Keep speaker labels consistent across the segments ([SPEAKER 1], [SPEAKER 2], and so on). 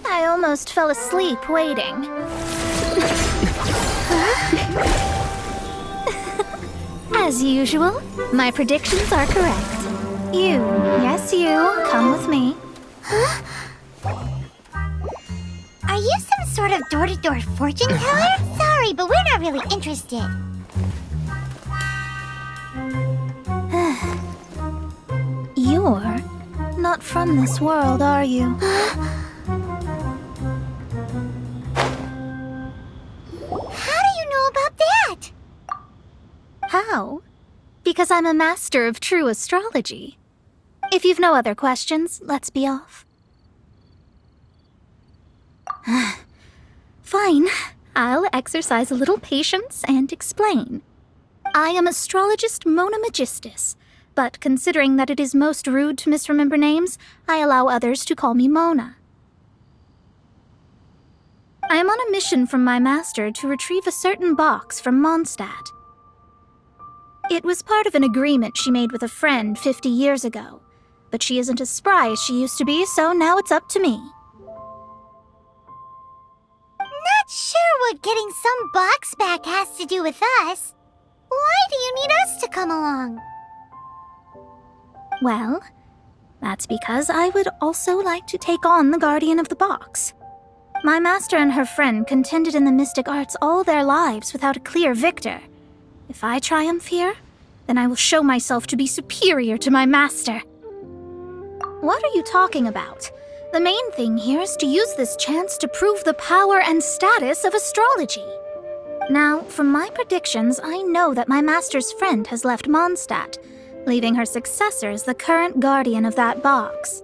[SPEAKER 1] I almost fell asleep waiting. As usual, my predictions are correct. You, yes you, come with me.
[SPEAKER 2] Huh? Are you some sort of door-to-door fortune teller? Sorry, but we're not really interested.
[SPEAKER 1] You're not from this world, are you?
[SPEAKER 2] How do you know about that?
[SPEAKER 1] How? Because I'm a master of true astrology. If you've no other questions, let's be off. Fine. I'll exercise a little patience and explain. I am astrologist Mona Magistus, but considering that it is most rude to misremember names, I allow others to call me Mona. I am on a mission from my master to retrieve a certain box from Mondstadt. It was part of an agreement she made with a friend 50 years ago, but she isn't as spry as she used to be, so now it's up to me.
[SPEAKER 2] Not sure what getting some box back has to do with us. Why do you need us to come along?
[SPEAKER 1] Well, that's because I would also like to take on the guardian of the box. My master and her friend contended in the mystic arts all their lives without a clear victor. If I triumph here, then I will show myself to be superior to my master. What are you talking about? The main thing here is to use this chance to prove the power and status of astrology. Now, from my predictions, I know that my master's friend has left Mondstadt, leaving her successor as the current guardian of that box.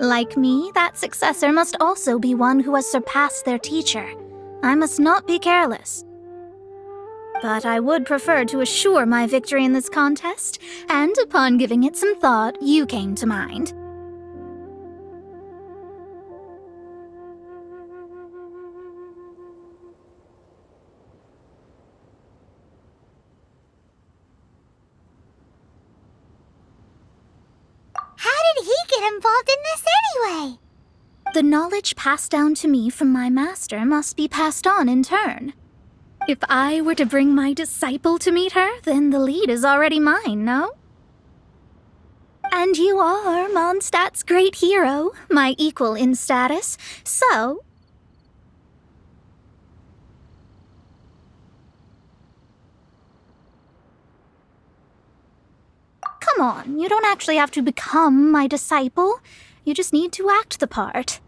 [SPEAKER 1] Like me, that successor must also be one who has surpassed their teacher. I must not be careless. But I would prefer to assure my victory in this contest, and upon giving it some thought, you came to mind.
[SPEAKER 2] How did he get involved in this anyway?
[SPEAKER 1] The knowledge passed down to me from my master must be passed on in turn. If I were to bring my disciple to meet her, then the lead is already mine, no? And you are Mondstadt's great hero, my equal in status, so... Come on, you don't actually have to become my disciple. You just need to act the part.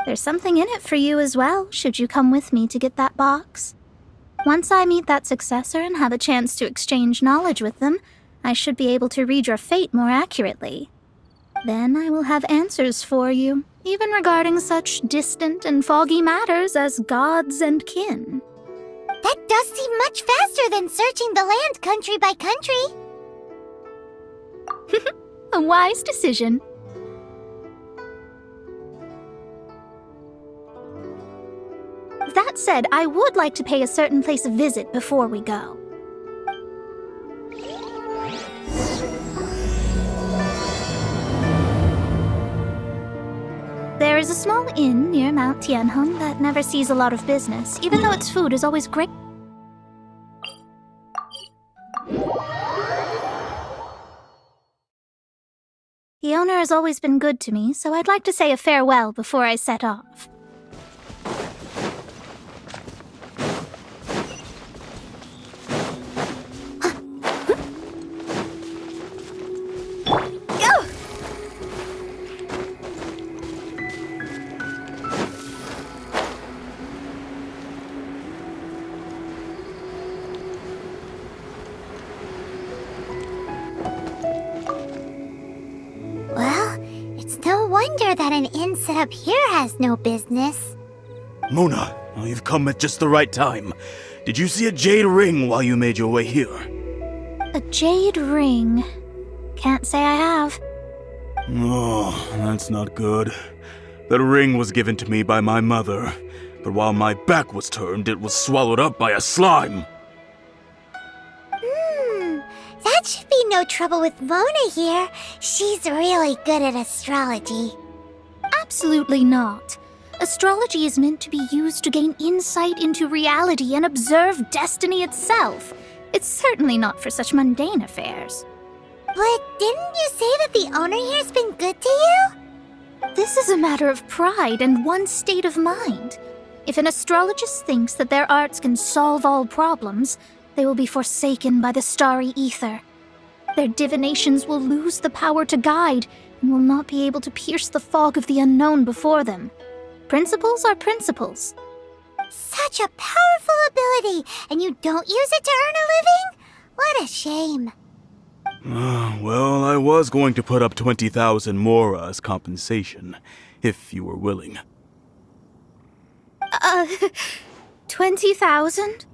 [SPEAKER 1] There's something in it for you as well, should you come with me to get that box. Once I meet that successor and have a chance to exchange knowledge with them, I should be able to read your fate more accurately. Then I will have answers for you, even regarding such distant and foggy matters as gods and kin.
[SPEAKER 2] That does seem much faster than searching the land country by country.
[SPEAKER 1] A wise decision. That said, I would like to pay a certain place a visit before we go. There is a small inn near Mount Tianheng that never sees a lot of business, even though its food is always great. The owner has always been good to me, so I'd like to say a farewell before I set off.
[SPEAKER 2] That an inn set up here has no business.
[SPEAKER 3] Mona, you've come at just the right time. Did you see a jade ring while you made your way here?
[SPEAKER 1] A jade ring? Can't say I have.
[SPEAKER 3] Oh, that's not good. The ring was given to me by my mother, but while my back was turned, it was swallowed up by a slime.
[SPEAKER 2] That That should be no trouble with Mona here. She's really good at astrology.
[SPEAKER 1] Absolutely not. Astrology is meant to be used to gain insight into reality and observe destiny itself. It's certainly not for such mundane affairs.
[SPEAKER 2] But didn't you say that the owner here's been good to you?
[SPEAKER 1] This is a matter of pride and one's state of mind. If an astrologist thinks that their arts can solve all problems, they will be forsaken by the starry ether. Their divinations will lose the power to guide and will not be able to pierce the fog of the unknown before them. Principles are principles.
[SPEAKER 2] Such a powerful ability, and you don't use it to earn a living? What a shame.
[SPEAKER 3] Well, I was going to put up 20,000 mora as compensation, if you were willing.
[SPEAKER 1] 20,000?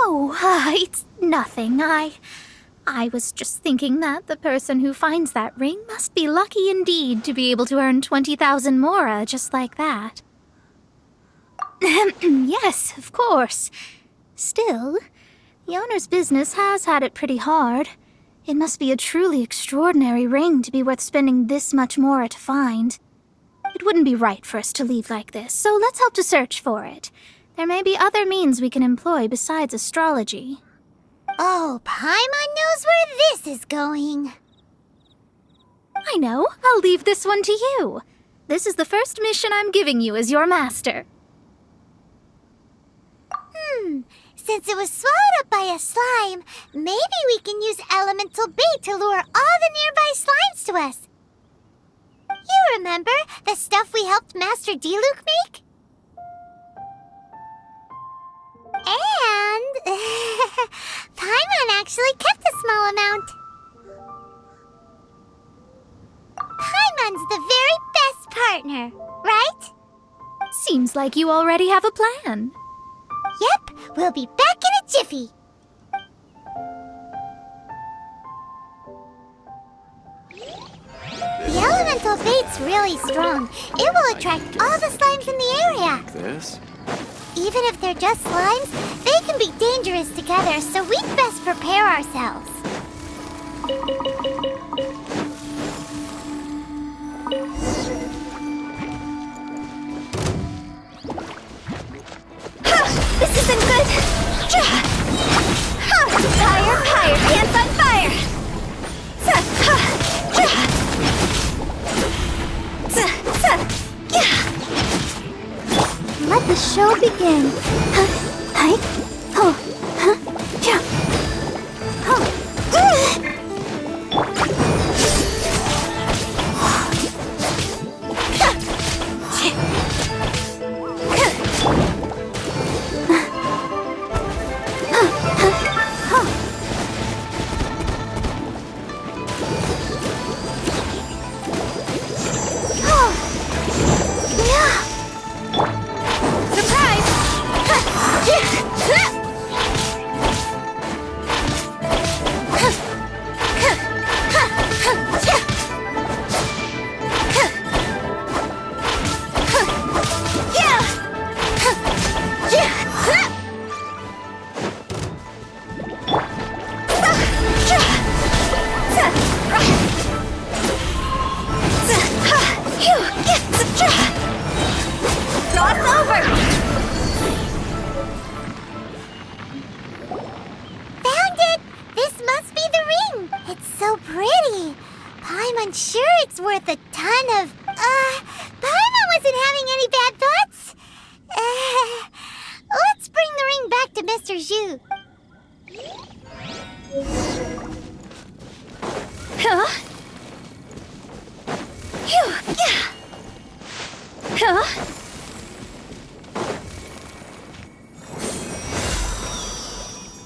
[SPEAKER 1] Oh, it's nothing. I was just thinking that the person who finds that ring must be lucky indeed to be able to earn 20,000 mora just like that. Yes, of course. Still, the owner's business has had it pretty hard. It must be a truly extraordinary ring to be worth spending this much mora to find. It wouldn't be right for us to leave like this, so let's help to search for it. There may be other means we can employ besides astrology.
[SPEAKER 2] Oh, Paimon knows where this is going.
[SPEAKER 1] I know. I'll leave this one to you. This is the first mission I'm giving you as your master.
[SPEAKER 2] Since it was swallowed up by a slime, maybe we can use elemental bait to lure all the nearby slimes to us. You remember the stuff we helped Master Diluc make? And Paimon actually kept a small amount. Paimon's the very best partner, right?
[SPEAKER 1] Seems like you already have a plan.
[SPEAKER 2] Yep, we'll be back in a jiffy. The elemental bait's really strong. It will attract all the slimes in the area.
[SPEAKER 4] This?
[SPEAKER 2] Even if they're just slimes, they can be dangerous together, so we'd best prepare ourselves.
[SPEAKER 1] This isn't good! Higher, higher, pants on fire! Let the show begin!
[SPEAKER 2] I'm unsure it's worth a ton of... Paimon wasn't having any bad thoughts? Let's bring the ring back to Mr. Zhu.
[SPEAKER 1] Huh? Phew, yeah. Huh?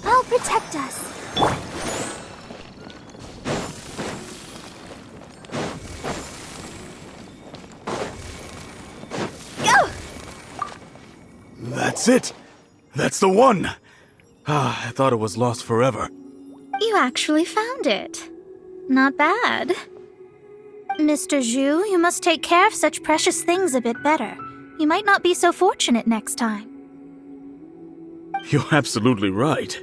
[SPEAKER 1] I'll protect us. Go!
[SPEAKER 3] That's it! That's the one! I thought it was lost forever.
[SPEAKER 1] You actually found it. Not bad. Mr. Zhu, you must take care of such precious things a bit better. You might not be so fortunate next time.
[SPEAKER 3] You're absolutely right.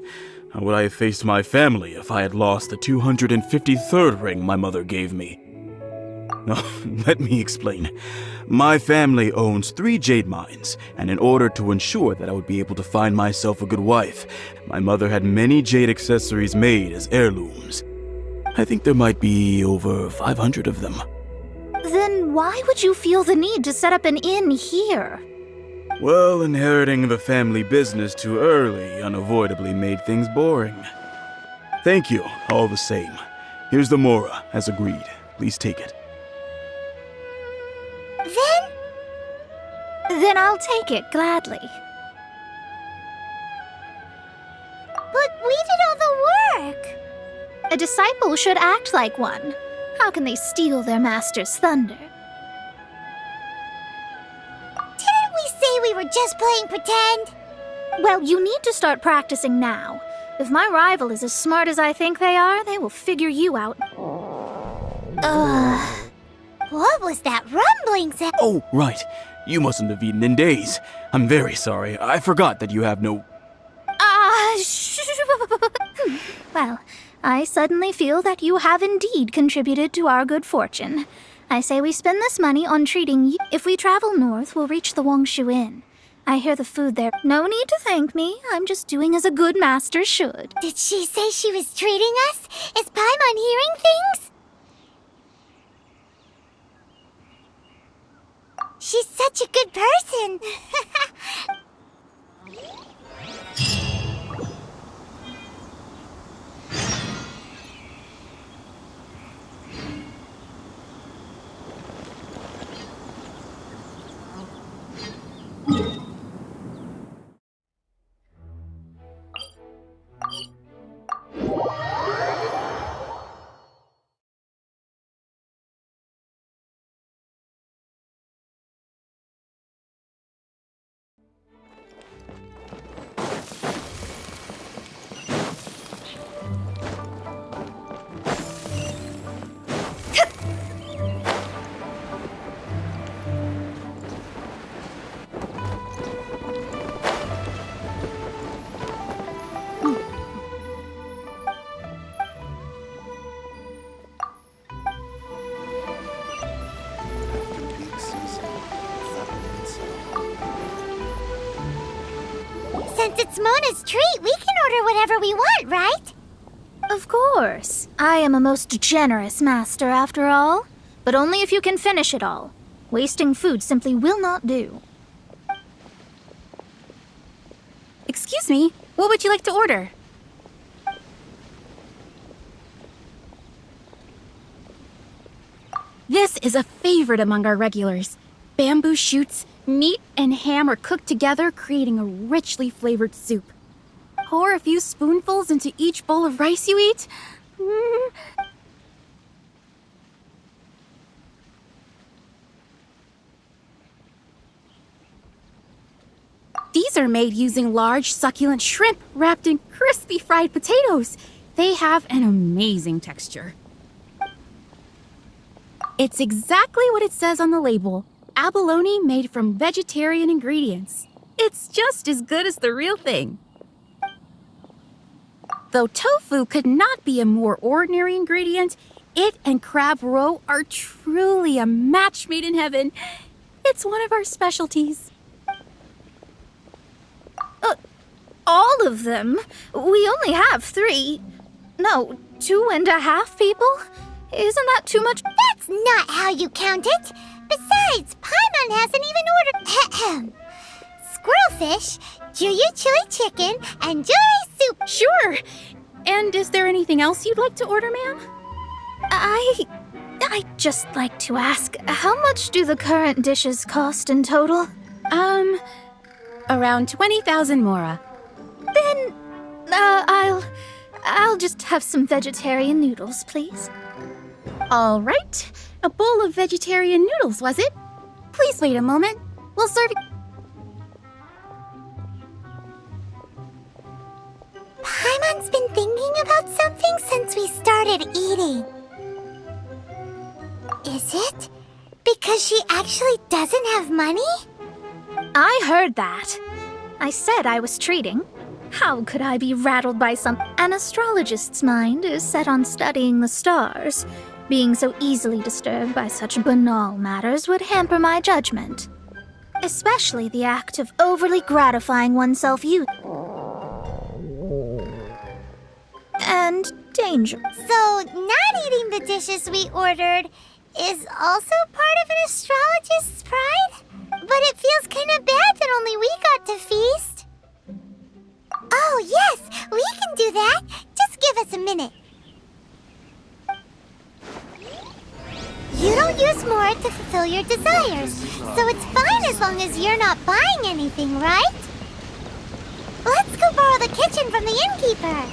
[SPEAKER 3] How would I have faced my family if I had lost the 253rd ring my mother gave me? Let me explain. My family owns 3 jade mines, and in order to ensure that I would be able to find myself a good wife, my mother had many jade accessories made as heirlooms. I think there might be over 500 of them.
[SPEAKER 1] Then why would you feel the need to set up an inn here?
[SPEAKER 3] Well, inheriting the family business too early unavoidably made things boring. Thank you, all the same. Here's the mora, as agreed. Please take it.
[SPEAKER 1] Then I'll take it gladly.
[SPEAKER 2] But we did all the work.
[SPEAKER 1] A disciple should act like one. How can they steal their master's thunder?
[SPEAKER 2] Didn't we say we were just playing pretend?
[SPEAKER 1] Well, you need to start practicing now. If my rival is as smart as I think they are, they will figure you out.
[SPEAKER 2] What was that rumbling sound?
[SPEAKER 3] Oh, right. You mustn't have eaten in days. I'm very sorry. I forgot that you have no...
[SPEAKER 1] Well, I suddenly feel that you have indeed contributed to our good fortune. I say we spend this money on treating you. If we travel north, we'll reach the Wongshu Inn. I hear the food there. No need to thank me. I'm just doing as a good master should.
[SPEAKER 2] Did she say she was treating us? Is Paimon hearing things? She's such a good person. Since it's Mona's treat, we can order whatever we want, right?
[SPEAKER 1] Of course. I am a most generous master, after all. But only if you can finish it all. Wasting food simply will not do.
[SPEAKER 4] Excuse me, what would you like to order? This is a favorite among our regulars. Bamboo shoots, meat, and ham are cooked together, creating a richly flavored soup. Pour a few spoonfuls into each bowl of rice you eat. These are made using large, succulent shrimp wrapped in crispy fried potatoes. They have an amazing texture. It's exactly what it says on the label. Abalone made from vegetarian ingredients. It's just as good as the real thing. Though tofu could not be a more ordinary ingredient, it and crab roe are truly a match made in heaven. It's one of our specialties.
[SPEAKER 1] All of them? We only have 3. No, 2.5 people? Isn't that too much?
[SPEAKER 2] That's not how you count it. Besides, Paimon hasn't even ordered squirrelfish, Juyu chili chicken, and jewelry soup.
[SPEAKER 4] Sure. And is there anything else you'd like to order, ma'am?
[SPEAKER 1] I'd just like to ask, how much do the current dishes cost in total?
[SPEAKER 4] Around 20,000 mora.
[SPEAKER 1] Then, I'll just have some vegetarian noodles, please.
[SPEAKER 4] All right. A bowl of vegetarian noodles, was it? Please wait a moment. We'll serve you.
[SPEAKER 2] Paimon's been thinking about something since we started eating. Is it because she actually doesn't have money?
[SPEAKER 1] I heard that. I said I was treating. How could I be rattled by some... An astrologist's mind is set on studying the stars. Being so easily disturbed by such banal matters would hamper my judgment. Especially the act of overly gratifying oneself and danger.
[SPEAKER 2] So, not eating the dishes we ordered is also part of an astrologist's pride? But it feels kind of bad that only we got to feast. Oh, yes, we can do that. Just give us a minute. You don't use more to fulfill your desires, so it's fine as long as you're not buying anything, right? Let's go borrow the kitchen from the innkeeper.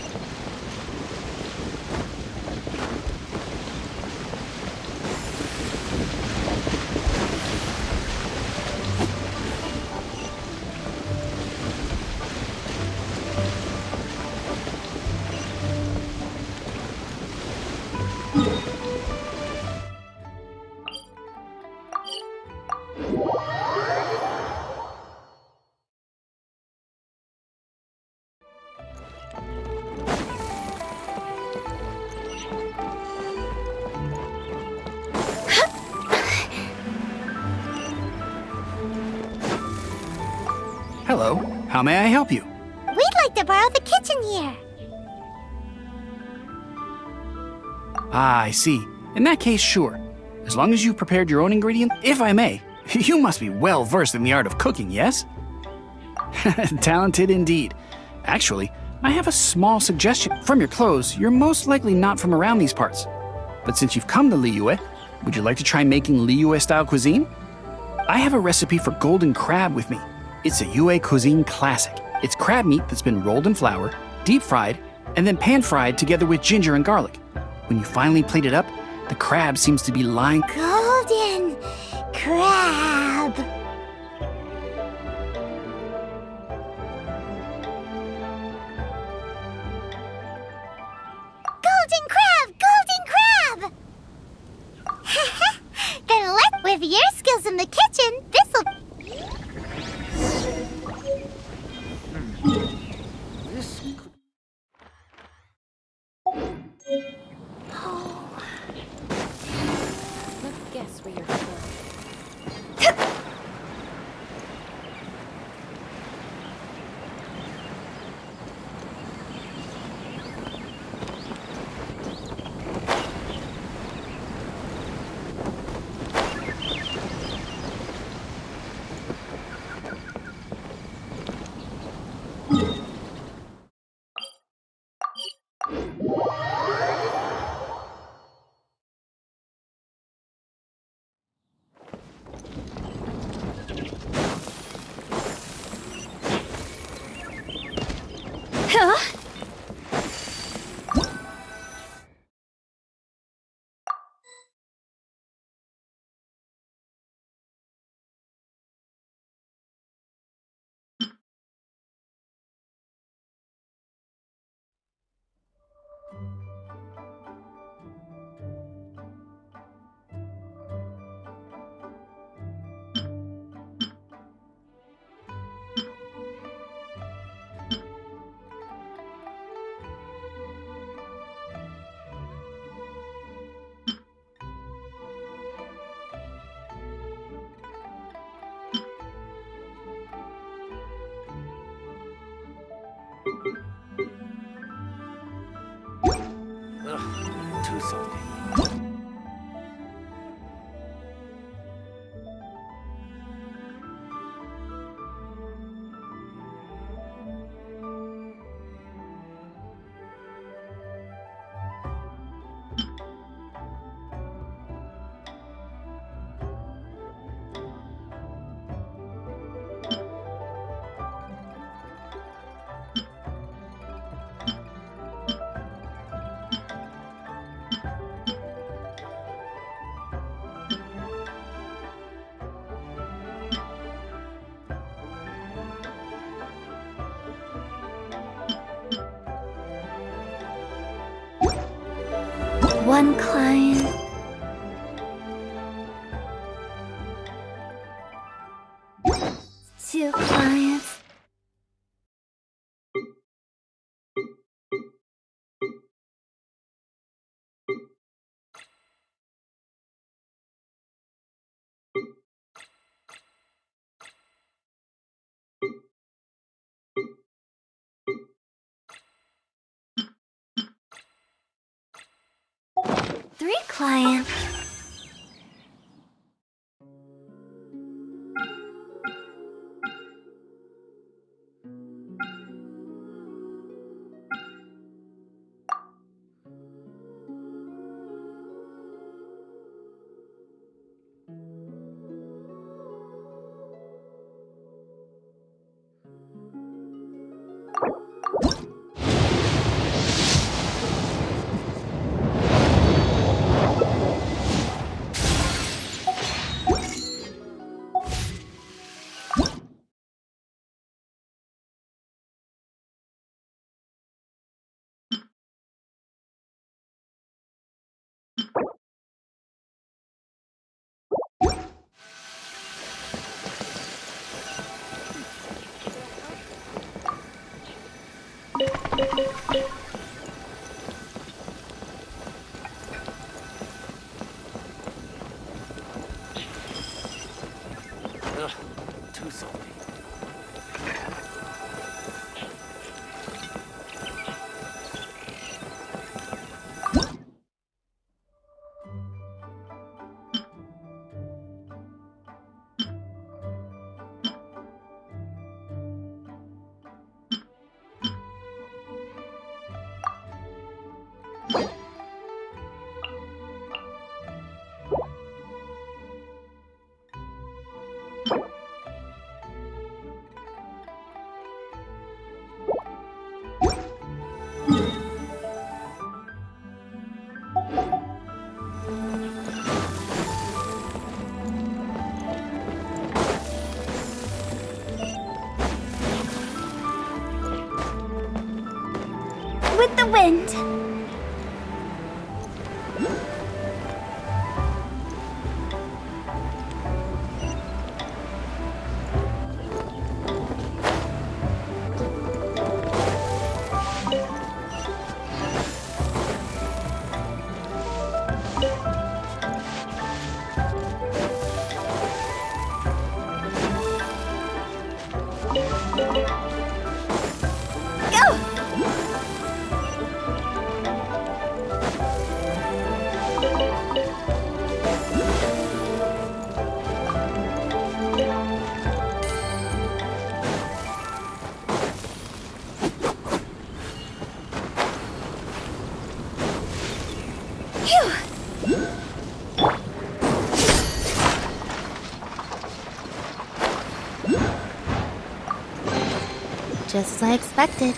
[SPEAKER 5] Hello, how may I help you?
[SPEAKER 2] We'd like to borrow the kitchen here.
[SPEAKER 5] Ah, I see. In that case, sure. As long as you've prepared your own ingredients, if I may. You must be well versed in the art of cooking, yes? Talented indeed. Actually, I have a small suggestion. From your clothes, you're most likely not from around these parts. But since you've come to Liyue, would you like to try making Liyue-style cuisine? I have a recipe for golden crab with me. It's a Yue cuisine classic. It's crab meat that's been rolled in flour, deep fried, and then pan fried together with ginger and garlic. When you finally plate it up, the crab seems to be lying.
[SPEAKER 2] Golden crab. Golden crab! Golden crab! Then with your skills in the kitchen, this'll...
[SPEAKER 4] Let's guess where you're from.
[SPEAKER 5] Too salty.
[SPEAKER 1] One client.
[SPEAKER 2] Two client.
[SPEAKER 6] Too salty.
[SPEAKER 2] With the wind. Just as I expected.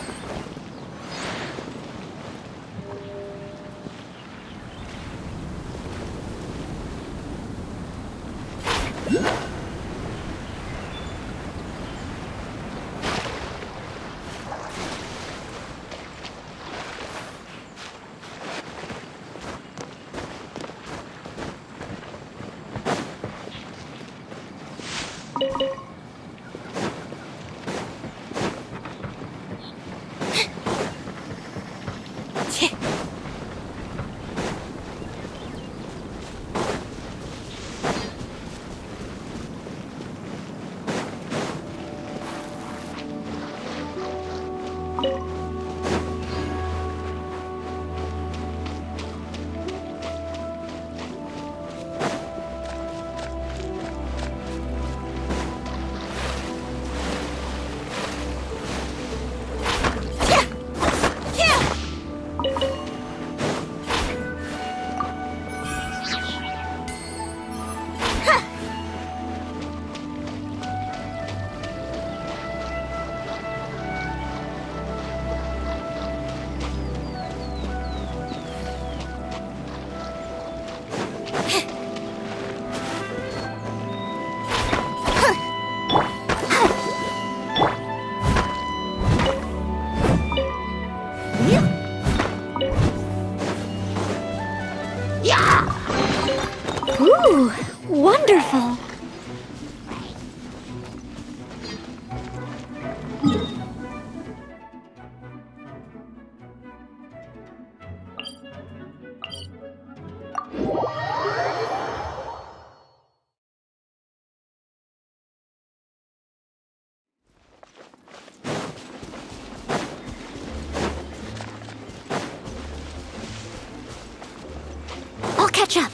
[SPEAKER 2] catch up.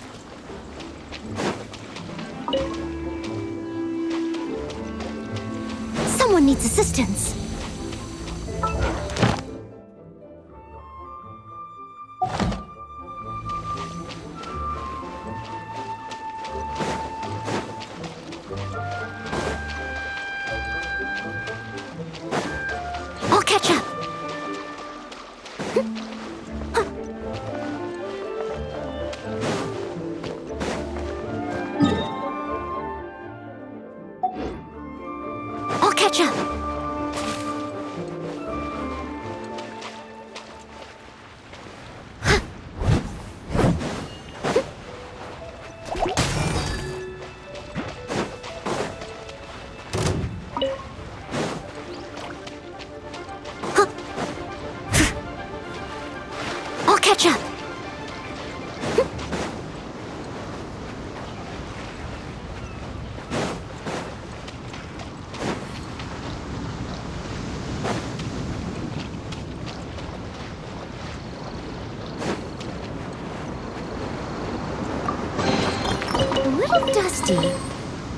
[SPEAKER 2] Someone needs assistance. I'll catch up. I'll catch up. I'll catch up. A little dusty.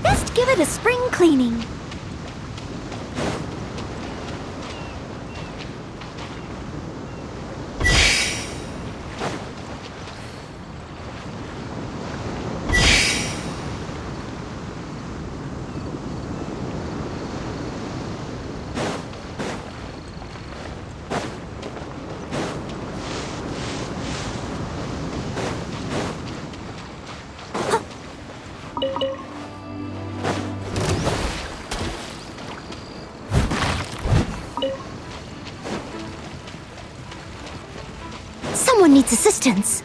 [SPEAKER 2] Best give it a spring cleaning. Someone needs assistance.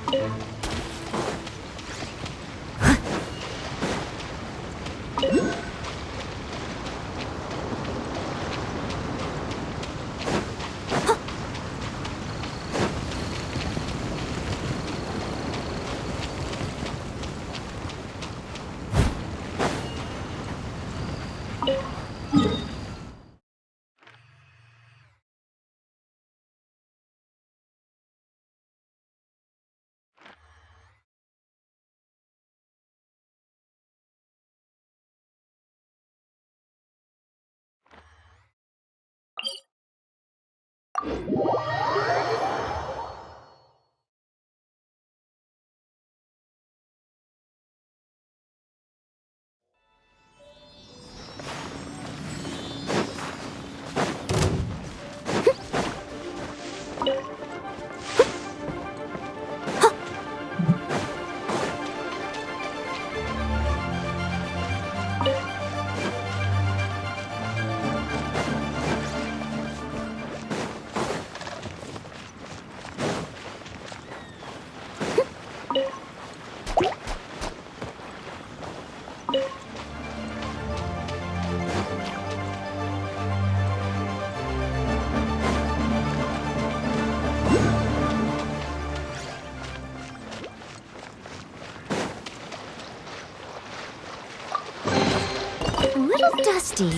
[SPEAKER 2] A little dusty.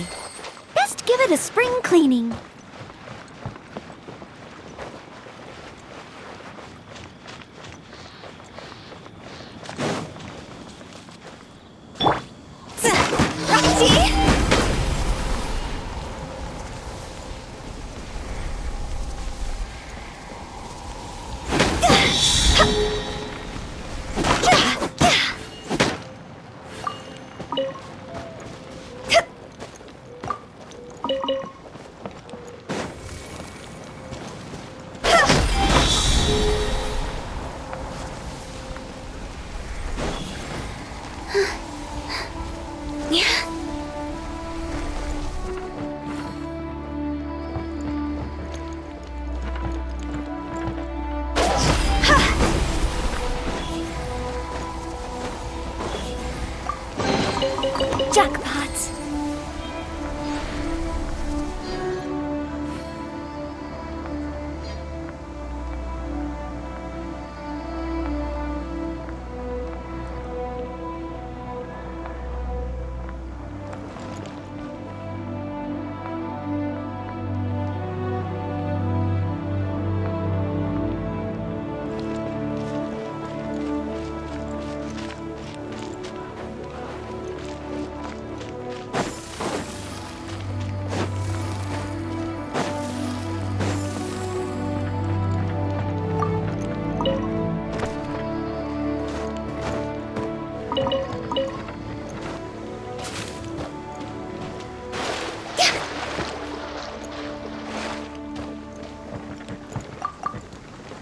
[SPEAKER 2] Best give it a spring cleaning. Jackpot!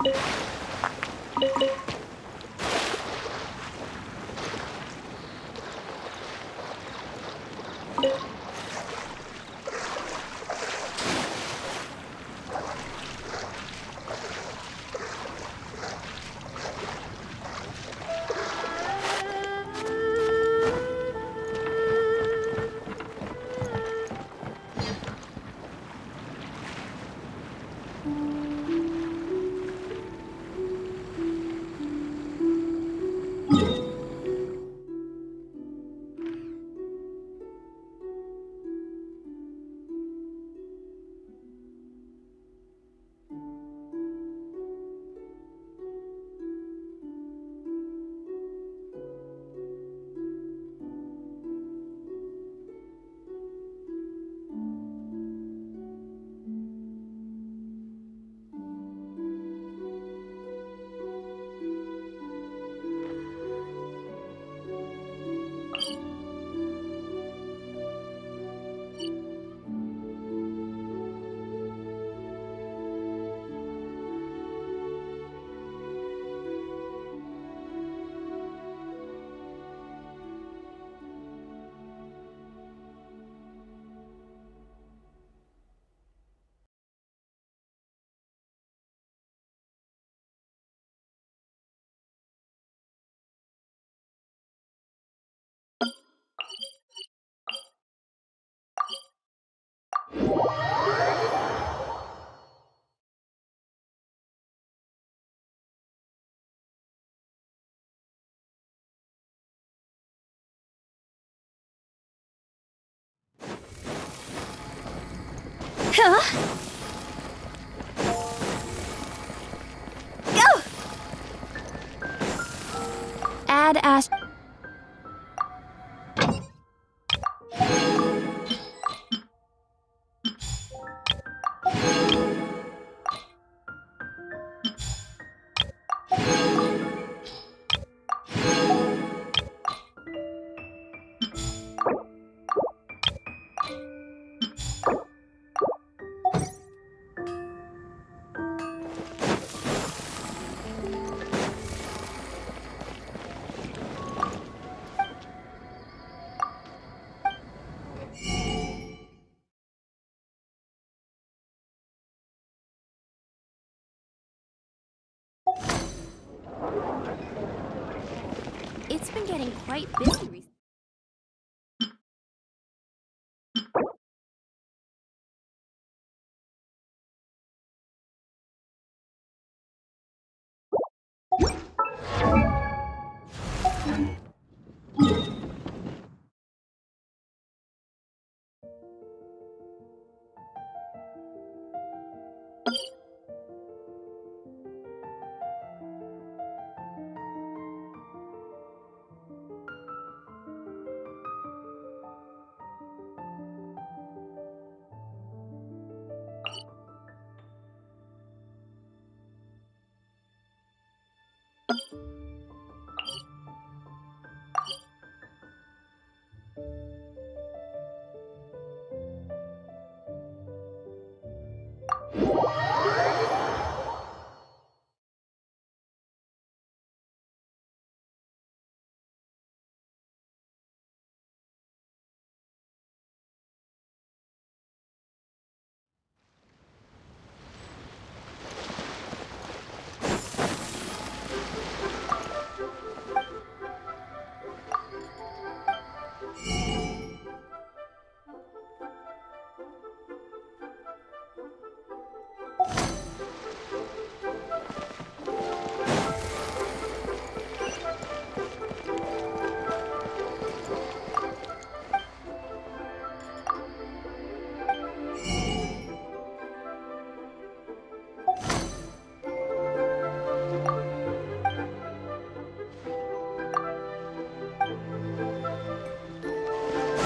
[SPEAKER 1] Go!
[SPEAKER 4] Add Ash. It's been getting quite busy recently.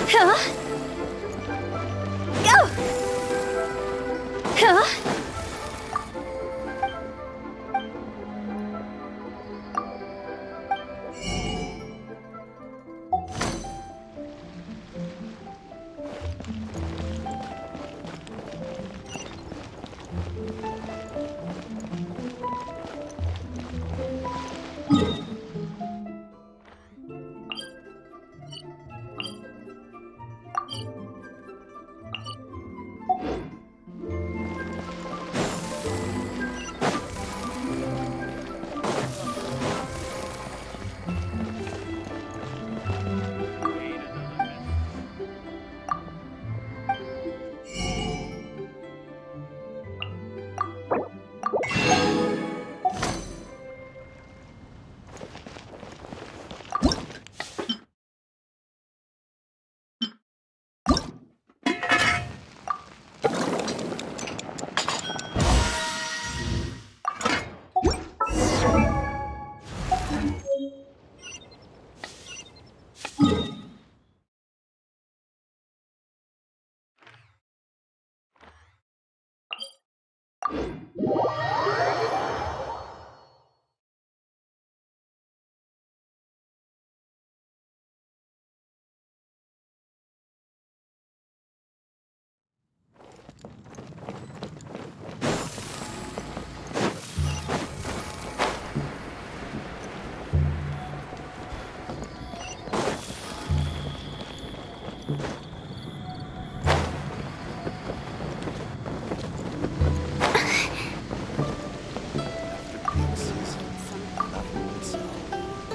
[SPEAKER 1] Go!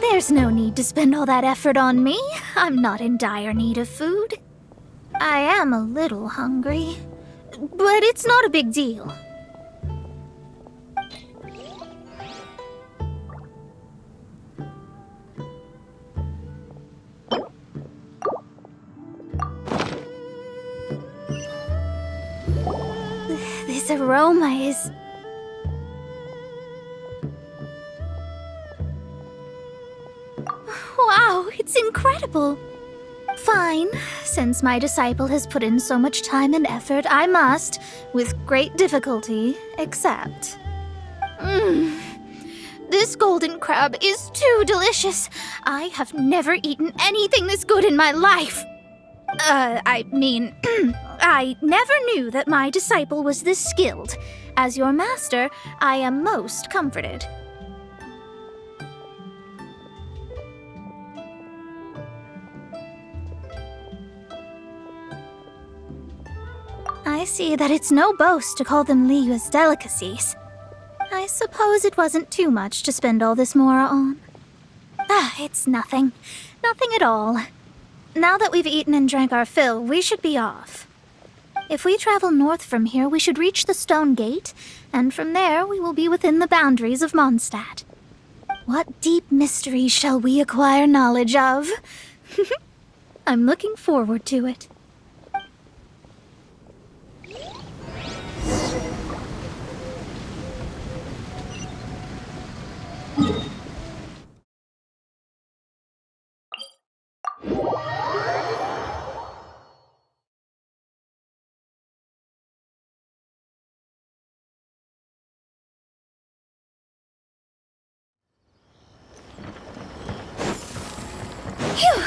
[SPEAKER 1] There's no need to spend all that effort on me. I'm not in dire need of food. I am a little hungry, but it's not a big deal. This aroma is... Wow, it's incredible! Fine. Since my disciple has put in so much time and effort, I must, with great difficulty, accept. This golden crab is too delicious. I have never eaten anything this good in my life. I never knew that my disciple was this skilled. As your master, I am most comforted. I see that it's no boast to call them Liyue's delicacies. I suppose it wasn't too much to spend all this mora on. It's nothing. Nothing at all. Now that we've eaten and drank our fill, we should be off. If we travel north from here, we should reach the Stone Gate, and from there we will be within the boundaries of Mondstadt. What deep mysteries shall we acquire knowledge of? I'm looking forward to it. Phew!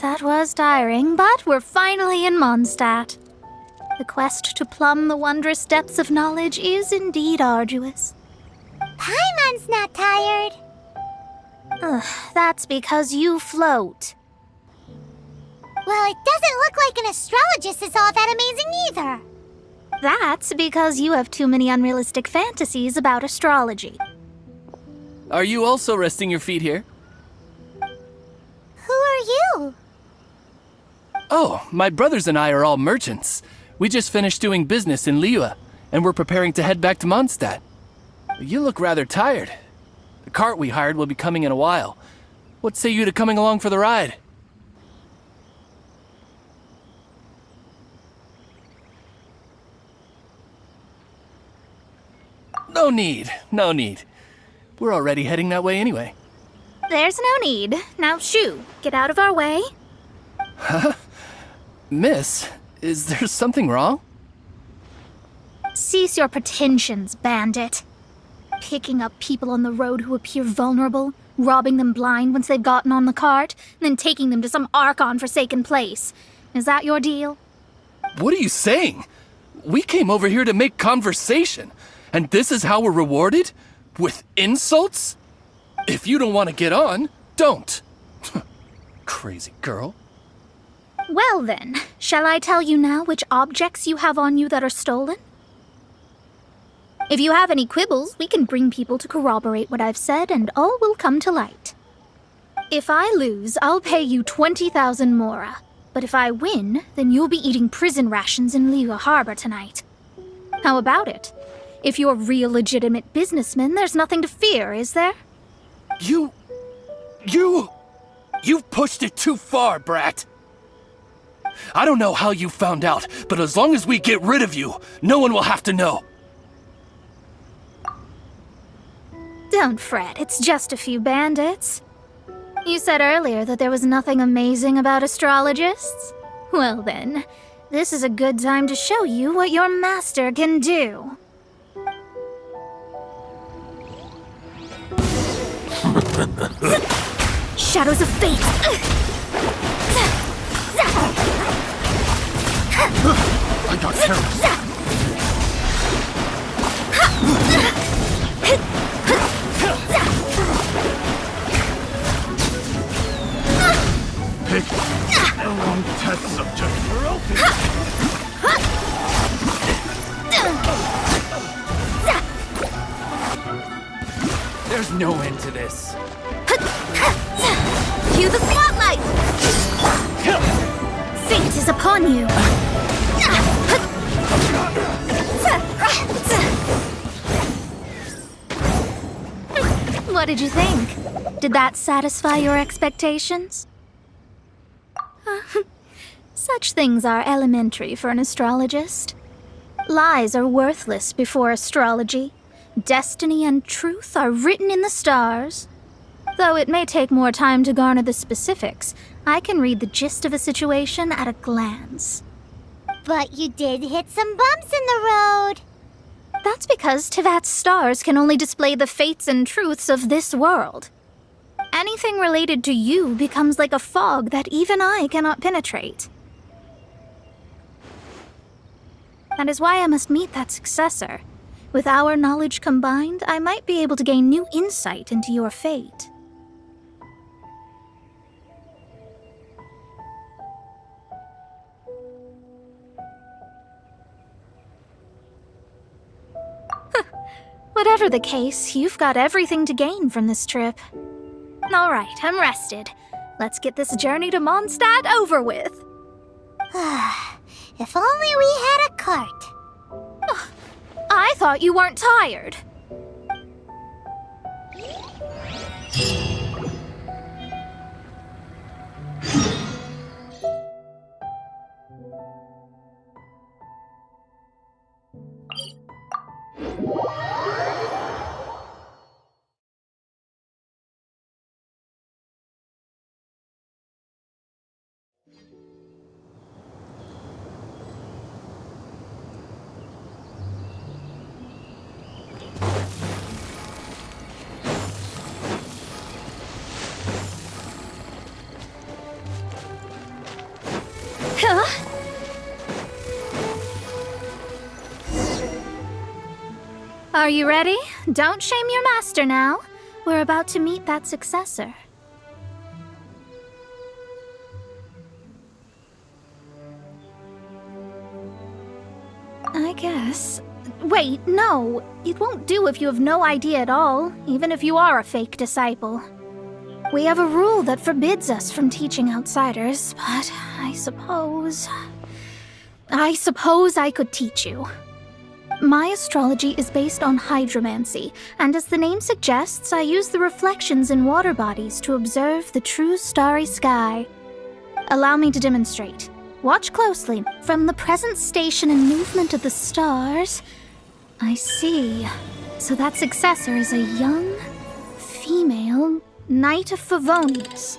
[SPEAKER 1] That was tiring, but we're finally in Mondstadt. The quest to plumb the wondrous depths of knowledge is indeed arduous.
[SPEAKER 2] Paimon's not tired.
[SPEAKER 1] That's because you float.
[SPEAKER 2] Well, it doesn't look like an astrologist is all that amazing either.
[SPEAKER 1] That's because you have too many unrealistic fantasies about astrology.
[SPEAKER 6] Are you also resting your feet here?
[SPEAKER 2] Who are you?
[SPEAKER 6] Oh, my brothers and I are all merchants. We just finished doing business in Liyue, and we're preparing to head back to Mondstadt. You look rather tired. The cart we hired will be coming in a while. What say you to coming along for the ride? No need, no need. We're already heading that way anyway.
[SPEAKER 1] There's no need. Now shoo, get out of our way.
[SPEAKER 6] Miss, is there something wrong?
[SPEAKER 1] Cease your pretensions, bandit. Picking up people on the road who appear vulnerable, robbing them blind once they've gotten on the cart, and then taking them to some Archon-forsaken place. Is that your deal?
[SPEAKER 6] What are you saying? We came over here to make conversation, and this is how we're rewarded? With insults? If you don't want to get on, don't. Crazy girl.
[SPEAKER 1] Well then, shall I tell you now which objects you have on you that are stolen? If you have any quibbles, we can bring people to corroborate what I've said, and all will come to light. If I lose, I'll pay you 20,000 mora. But if I win, then you'll be eating prison rations in Liyue Harbor tonight. How about it? If you're real legitimate businessmen, there's nothing to fear, is there?
[SPEAKER 6] You've pushed it too far, brat. I don't know how you found out, but as long as we get rid of you, no one will have to know.
[SPEAKER 1] Don't fret, it's just a few bandits. You said earlier that there was nothing amazing about astrologists? Well then, this is a good time to show you what your master can do. Shadows of Fate!
[SPEAKER 5] I got careless. Pick a long test subject.
[SPEAKER 6] There's no end to this.
[SPEAKER 1] Cue the spotlight! Fate is upon you! What did you think? Did that satisfy your expectations? Such things are elementary for an astrologist. Lies are worthless before astrology. Destiny and truth are written in the stars. Though it may take more time to garner the specifics, I can read the gist of a situation at a glance.
[SPEAKER 2] But you did hit some bumps in the road.
[SPEAKER 1] That's because Tivat's stars can only display the fates and truths of this world. Anything related to you becomes like a fog that even I cannot penetrate. That is why I must meet that successor. With our knowledge combined, I might be able to gain new insight into your fate. Whatever the case, you've got everything to gain from this trip. All right, I'm rested. Let's get this journey to Mondstadt over with.
[SPEAKER 2] If only we had a cart.
[SPEAKER 1] I thought you weren't tired. Are you ready? Don't shame your master now. We're about to meet that successor. I guess. Wait, no. It won't do if you have no idea at all, even if you are a fake disciple. We have a rule that forbids us from teaching outsiders, but I suppose I could teach you. My astrology is based on hydromancy, and as the name suggests, I use the reflections in water bodies to observe the true starry sky. Allow me to demonstrate. Watch closely. From the present station and movement of the stars, I see. So that successor is a young, female Knight of Favonius.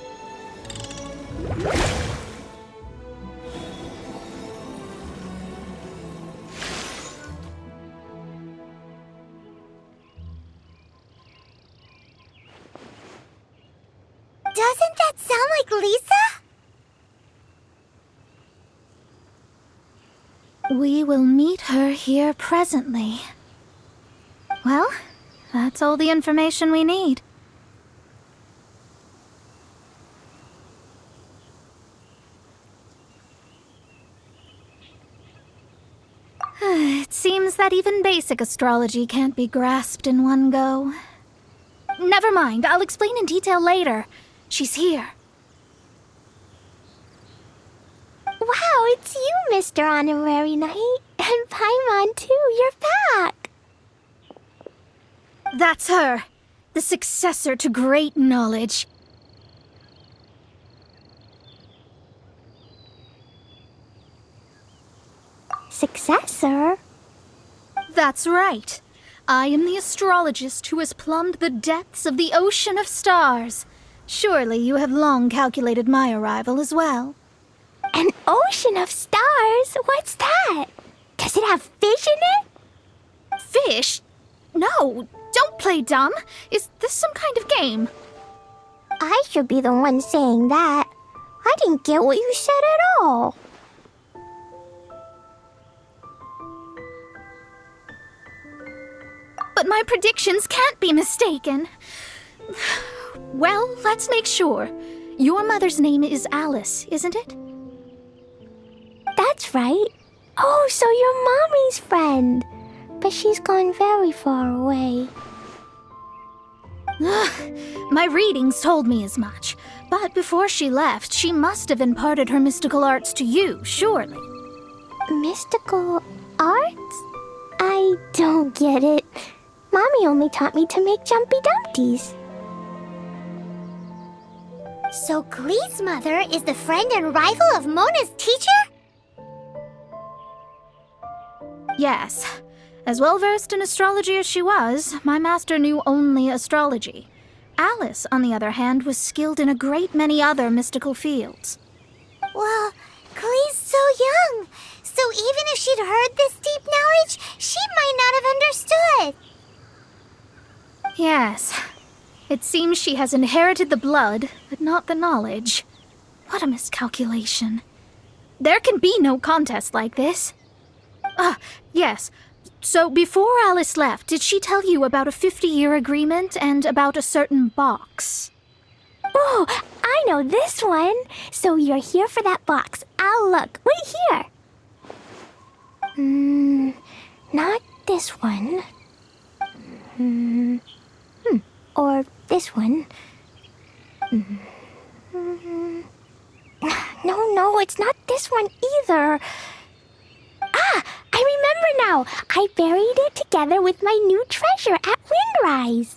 [SPEAKER 2] Doesn't that sound like Lisa?
[SPEAKER 1] We will meet her here presently. Well, that's all the information we need. It seems that even basic astrology can't be grasped in one go. Never mind, I'll explain in detail later. She's here.
[SPEAKER 2] Wow, it's you, Mr. Honorary Knight. And Paimon, too. You're back.
[SPEAKER 1] That's her. the successor to great knowledge.
[SPEAKER 2] Successor?
[SPEAKER 1] That's right. I am the astrologist who has plumbed the depths of the ocean of stars. Surely you have long calculated my arrival as well.
[SPEAKER 2] An ocean of stars? What's that? Does it have fish in it?
[SPEAKER 1] Fish? No, don't play dumb. Is this some kind of game?
[SPEAKER 2] I should be the one saying that. I didn't get what you said at all.
[SPEAKER 1] But my predictions can't be mistaken. Well, let's make sure. Your mother's name is Alice, isn't it?
[SPEAKER 2] That's right. Oh, so you're Mommy's friend. But she's gone very far away.
[SPEAKER 1] My readings told me as much. But before she left, she must have imparted her mystical arts to you, surely.
[SPEAKER 2] Mystical arts? I don't get it. Mommy only taught me to make Jumpy Dumpties. So Glee's mother is the friend and rival of Mona's teacher?
[SPEAKER 1] Yes. As well-versed in astrology as she was, my master knew only astrology. Alice, on the other hand, was skilled in a great many other mystical fields.
[SPEAKER 2] Well, Glee's so young. So even if she'd heard this deep knowledge, she might not have understood.
[SPEAKER 1] Yes. It seems she has inherited the blood, but not the knowledge. What a miscalculation. There can be no contest like this. Yes. So before Alice left, did she tell you about a 50-year agreement and about a certain box?
[SPEAKER 2] Oh, I know this one. So you're here for that box. I'll look. Wait here. Not this one. Or this one. No, it's not this one either. I remember now. I buried it together with my new treasure at Windrise.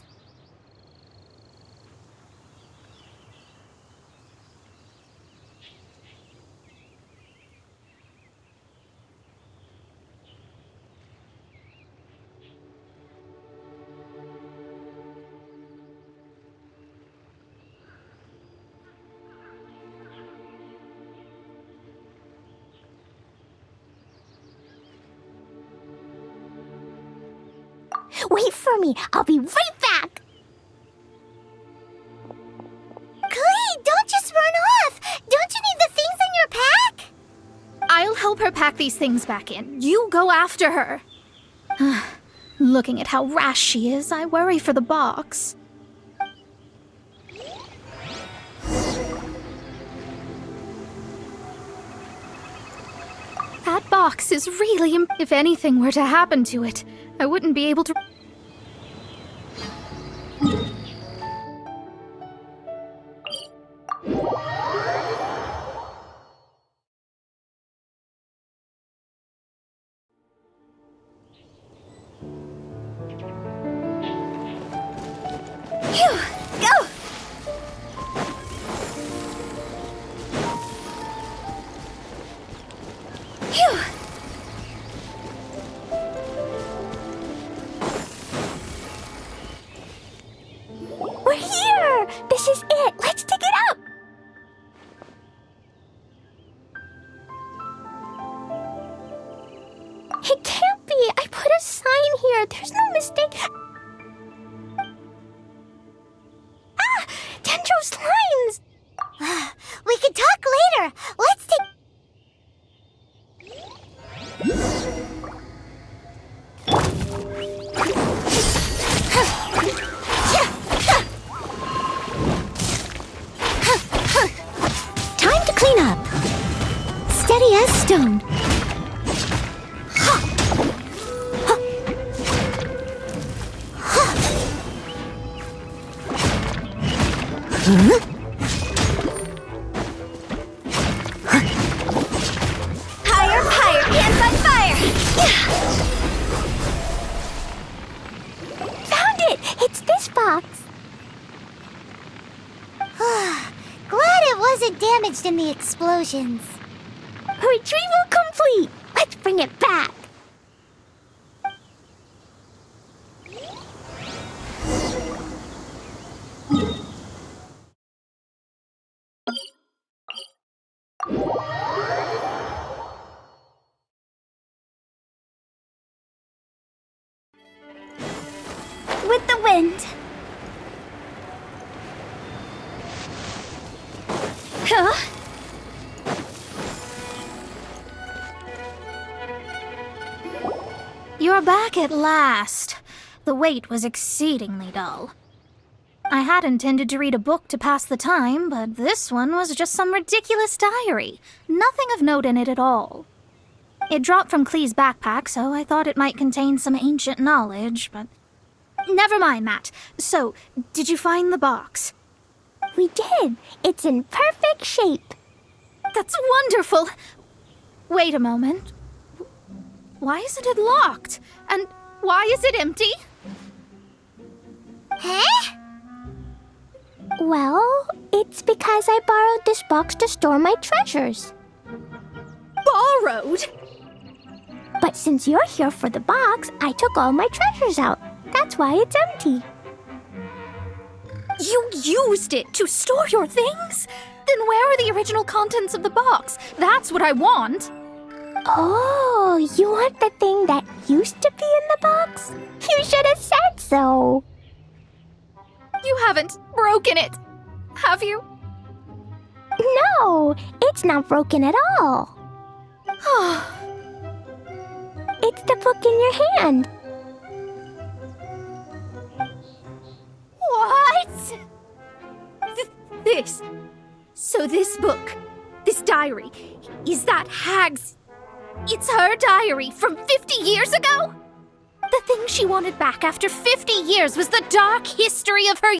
[SPEAKER 2] Wait for me. I'll be right back. Glee, don't just run off. Don't you need the things in your pack?
[SPEAKER 1] I'll help her pack these things back in. You go after her. Looking at how rash she is, I worry for the box. That box is really if anything were to happen to it, I wouldn't be able to... Phew! Go! Phew!
[SPEAKER 2] We're here! This is it! Let's dig it up! It can't be! I put a sign here! There's no mistake! Dendro slimes! We can talk later! Let's take... Time to clean up. Steady as stone.
[SPEAKER 1] Higher, higher, hands on fire!
[SPEAKER 2] Found it! It's this box. got damaged in the explosions.
[SPEAKER 7] Retrieval complete! Let's bring it back!
[SPEAKER 2] With the wind.
[SPEAKER 1] Huh? You're back at last. The wait was exceedingly dull. I had intended to read a book to pass the time, but this one was just some ridiculous diary. Nothing of note in it at all. It dropped from Clee's backpack, so I thought it might contain some ancient knowledge, but... Never mind that. So, did you find the box?
[SPEAKER 7] We did! It's in perfect shape!
[SPEAKER 1] That's wonderful! Wait a moment. Why isn't it locked? And why is it empty?
[SPEAKER 2] Huh?
[SPEAKER 7] Well, it's because I borrowed this box to store my treasures.
[SPEAKER 1] Borrowed?
[SPEAKER 7] But since you're here for the box, I took all my treasures out. That's why it's empty.
[SPEAKER 1] You used it to store your things? Then where are the original contents of the box? That's what I want.
[SPEAKER 7] Oh, you want the thing that used to be in the box? You should have said so.
[SPEAKER 1] You haven't broken it, have you?
[SPEAKER 7] No, it's not broken at all. It's the book in your hand.
[SPEAKER 1] What? This. So this book, this diary, is that Hag's... It's her diary from 50 years ago? The thing she wanted back after 50 years was the dark history of her